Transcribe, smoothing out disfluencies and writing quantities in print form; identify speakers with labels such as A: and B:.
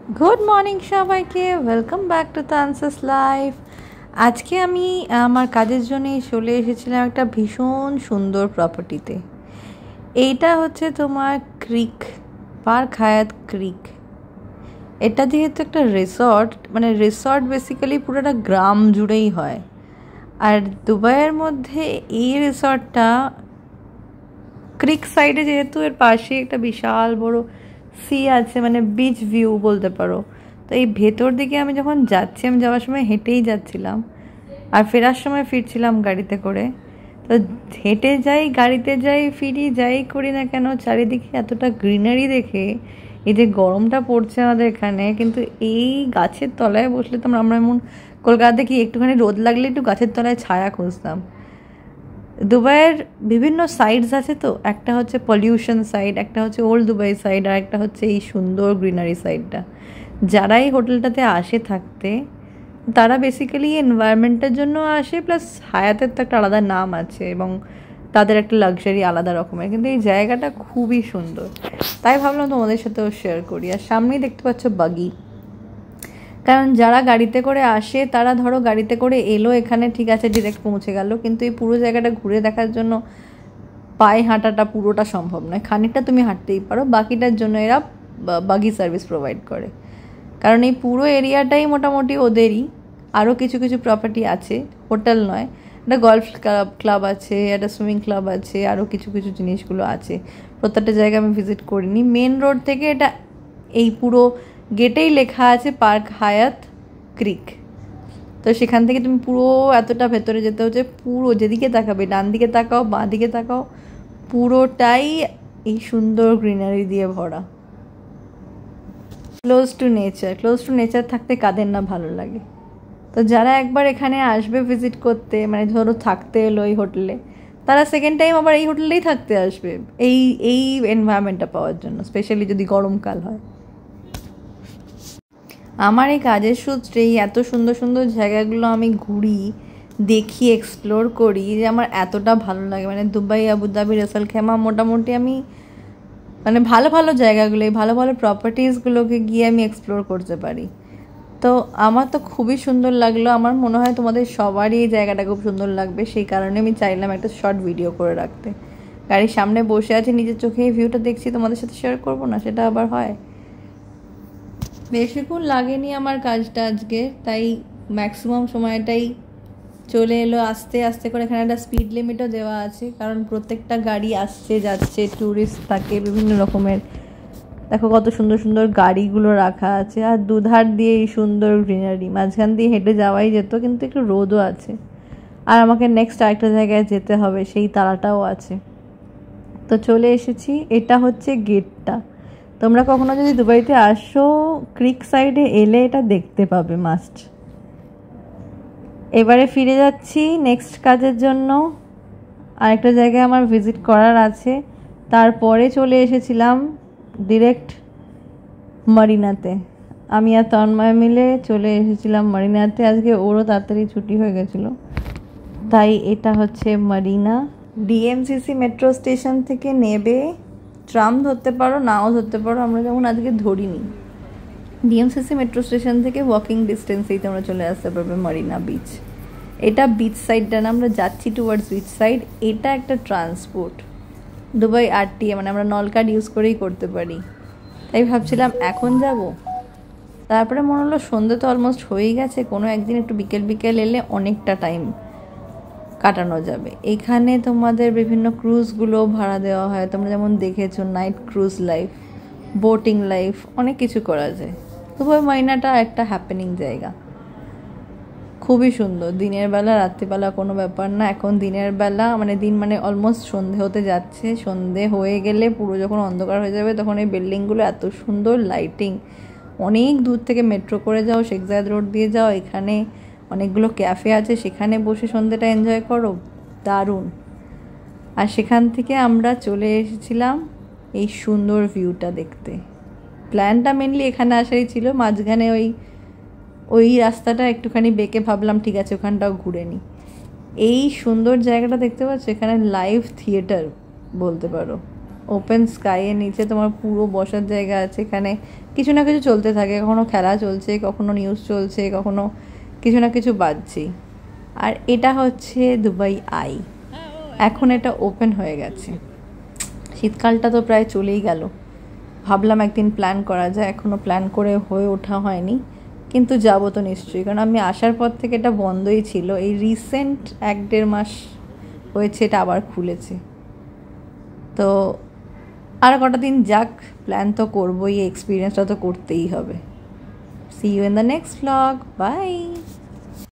A: Good morning সবাইকে welcome back to তানসাস life. আজকে আমি আমার কাজের জন্যই চলে এসেছিলাম একটা ভীষণ সুন্দর প্রপার্টিতে। এইটা হচ্ছে তোমার ক্রিক, পার্ক হায়াত ক্রিক। এটা যেহেতু একটা রিসর্ট, মানে রিসর্ট বেসিক্যালি পুরোটা গ্রাম জুড়েই হয়। আর দুবাইয়ের মধ্যে এই রিসর্টটা ক্রিক সাইডে, যেহেতু এর পাশে একটা বিশাল বড় সি আছে, মানে বিচ ভিউ বলতে পারো। তো এই ভেতর দিকে আমি যখন যাচ্ছি, আমি যাওয়ার সময় হেঁটেই যাচ্ছিলাম আর ফেরার সময় ফিরছিলাম গাড়িতে করে। তো হেঁটে যাই, গাড়িতে যাই, ফিরি, যাই করি না কেন, চারিদিকে এতটা গ্রিনারি দেখে, এই যে গরমটা পড়ছে আমাদের এখানে, কিন্তু এই গাছের তলায় বসলে তো আমরা এমন কলকাতা দেখি একটুখানি রোদ লাগলে একটু গাছের তলায় ছায়া খুঁজতাম। দুবাইয়ের বিভিন্ন সাইডস আছে, তো একটা হচ্ছে পলিউশন সাইড, একটা হচ্ছে ওল্ড দুবাই সাইড, আর একটা হচ্ছে এই সুন্দর গ্রিনারি সাইডটা। যারা এই হোটেলটাতে আসে থাকতে, তারা বেসিক্যালি এনভায়রনমেন্টের জন্য আসে, প্লাস হায়াতের তো একটা আলাদা নাম আছে এবং তাদের একটা লাক্সারি আলাদা রকমের, কিন্তু এই জায়গাটা খুবই সুন্দর। তাই ভাবলাম তোমাদের সাথেও শেয়ার করি। আর সামনেই দেখতে পাচ্ছ বাগি, কারণ যারা গাড়িতে করে আসে তারা ধরো গাড়িতে করে এলো এখানে, ঠিক আছে, ডিরেক্ট পৌঁছে গেল, কিন্তু এই পুরো জায়গাটা ঘুরে দেখার জন্য পায়ে হাঁটাটা পুরোটা সম্ভব নয়। খানিকটা তুমি হাঁটতেই পারো, বাকিটার জন্য এরা বাগি সার্ভিস প্রোভাইড করে। কারণ এই পুরো এরিয়াটাই মোটামুটি ওদেরই। আরও কিছু কিছু প্রপার্টি আছে, হোটেল নয়, একটা গলফ ক্লাব আছে, একটা সুইমিং ক্লাব আছে, আরও কিছু কিছু জিনিসগুলো আছে। প্রত্যেকটা জায়গা আমি ভিজিট করিনি। মেন রোড থেকে এটা, এই পুরো গেটেই লেখা আছে পার্ক হায়াত ক্রিক। তো সেখান থেকে তুমি পুরো এতটা ভেতরে যেতে হচ্ছে, পুরো যেদিকে তাকাবে, ডান দিকে তাকাও, বাঁ দিকে তাকাও, পুরোটাই এই সুন্দর গ্রিনারি দিয়ে ভরা। ক্লোজ টু নেচার থাকতে কাদের না ভালো লাগে। তো যারা একবার এখানে আসবে ভিজিট করতে, মানে ধরো থাকতে এলো এই হোটেলে, তারা সেকেন্ড টাইম আবার এই হোটেলেই থাকতে আসবে এই এই এনভায়রনমেন্টটা পাওয়ার জন্য, স্পেশালি যদি গরমকাল হয়। আমার এই কাজের সূত্রেই এত সুন্দর সুন্দর জায়গাগুলো আমি ঘুরি, দেখি, এক্সপ্লোর করি, যে আমার এতটা ভালো লাগে। মানে দুবাই, আবুধাবি, রাসেল খেমা, মোটামুটি আমি মানে ভালো ভালো জায়গাগুলো, ভালো ভালো প্রপার্টিসগুলোকে গিয়ে আমি এক্সপ্লোর করতে পারি। তো আমার তো খুবই সুন্দর লাগলো। আমার মনে হয় তোমাদের সবারই এই জায়গাটা খুব সুন্দর লাগবে, সেই কারণে আমি চাইলাম একটা শর্ট ভিডিও করে রাখতে। গাড়ির সামনে বসে আছি, নিজের চোখে এই ভিউটা দেখছি, তোমাদের সাথে শেয়ার করবো না, সেটা আবার হয়। বেশিক্ষণ লাগেনি আমার কাজটা আজকে, তাই ম্যাক্সিমাম সময়টাই চলে এলো আস্তে আস্তে করে। এখানে একটা স্পিড লিমিটও দেওয়া আছে, কারণ প্রত্যেকটা গাড়ি আসছে যাচ্ছে, ট্যুরিস্ট থাকে বিভিন্ন রকমের। দেখো কত সুন্দর সুন্দর গাড়িগুলো রাখা আছে, আর দুধার দিয়ে এই সুন্দর গ্রিনারি, মাঝখান দিয়ে হেঁটে যাওয়াই যেত, কিন্তু একটু রোদও আছে। আর আমাকে নেক্সট আরেকটা জায়গায় যেতে হবে, সেই তাড়াটাও আছে। তো চলে এসেছি, এটা হচ্ছে গেটটা। তোমরা কখনো যদি দুবাইতে আসো, ক্রিক সাইডে এলে এটা দেখতে পাবে মাস্ট। এবারে ফিরে যাচ্ছি নেক্সট কাজের জন্য, আরেকটা জায়গায় আমার ভিজিট করার আছে। তারপরে চলে এসেছিলাম ডিরেক্ট মারিনাতে। আমি আর তন্ময় মিলে চলে এসেছিলাম মারিনাতে। আজকে ওরও তাড়াতাড়ি ছুটি হয়ে গেছিলো, তাই এটা হচ্ছে মারিনা। ডিএমসিসি মেট্রো স্টেশন থেকে নেবে ট্রাম ধরতে পারো, নাও ধরতে পারো, আমরা যেমন আজকে ধরিনি। ডিএমসিসি মেট্রো স্টেশন থেকে ওয়াকিং ডিস্টেন্সেই তোমরা চলে আসতে পারবে মারিনা বিচ। এটা বিচ সাইডটা না, আমরা যাচ্ছি টুয়ার্ডস বিচ সাইড। এটা একটা ট্রান্সপোর্ট, দুবাই আরটিএ, মানে আমরা নল কার্ড ইউজ করেই করতে পারি। তাই ভাবছিলাম এখন যাব, তারপরে মনে হলো সন্ধ্যে তো অলমোস্ট হয়েই গেছে, কোনো একদিন একটু বিকেল বিকেল এলে অনেকটা টাইম কাটানো যাবে। এখানে তোমাদের বিভিন্ন ক্রুজগুলো ভাড়া দেওয়া হয়, তোমরা যেমন দেখেছো, night cruise life, boating life, অনেক কিছু করা যায়। দুবাই মারিনাটা একটা হ্যাপেনিং জায়গা, খুবই সুন্দর। দিনের বেলা রাত্রিবেলা কোনো ব্যাপার না। এখন দিনের বেলা মানে দিন মানে অলমোস্ট সন্ধে হতে যাচ্ছে, সন্ধে হয়ে গেলে পুরো যখন অন্ধকার হয়ে যাবে, তখন এই বিল্ডিংগুলো এত সুন্দর লাইটিং। অনেক দূর থেকে মেট্রো করে যাও, শেখ জায়েদ রোড দিয়ে যাও, এখানে অনেকগুলো ক্যাফে আছে, সেখানে বসে সন্ধেটা এনজয় করো, দারুণ। আর সেখান থেকে আমরা চলে এসেছিলাম এই সুন্দর ভিউটা দেখতে। প্ল্যানটা মেনলি এখানে আসারই ছিল, মাঝখানে ওই রাস্তাটা একটুখানি বেঁকে ভাবলাম ঠিক আছে ওখানটাও ঘুরে নিই। এই সুন্দর জায়গাটা দেখতে পাচ্ছ, এখানে লাইভ থিয়েটার বলতে পারো, ওপেন স্কাইয়ের নিচে তোমার পুরো বসার জায়গা আছে, এখানে কিছু না কিছু চলতে থাকে, কখনো খেলা চলছে, কখনো নিউজ চলছে, কখনো কিছু না কিছু বাজছেই। আর এটা হচ্ছে দুবাই আই, এখন এটা ওপেন হয়ে গেছে। শীতকালটা তো প্রায় চলেই গেল, ভাবলাম একদিন প্ল্যান করা যায়, এখনও প্ল্যান করে হয়ে ওঠা হয়নি, কিন্তু যাবো তো নিশ্চয়ই, কারণ আমি আসার পর থেকে এটা বন্ধই ছিল, এই রিসেন্ট 1-1.5 মাস হয়েছে এটা আবার খুলেছে। তো আর কটা দিন যাক, প্ল্যান তো করবোই, এই এক্সপিরিয়েন্সটা তো করতেই হবে। See you in the next blog, by.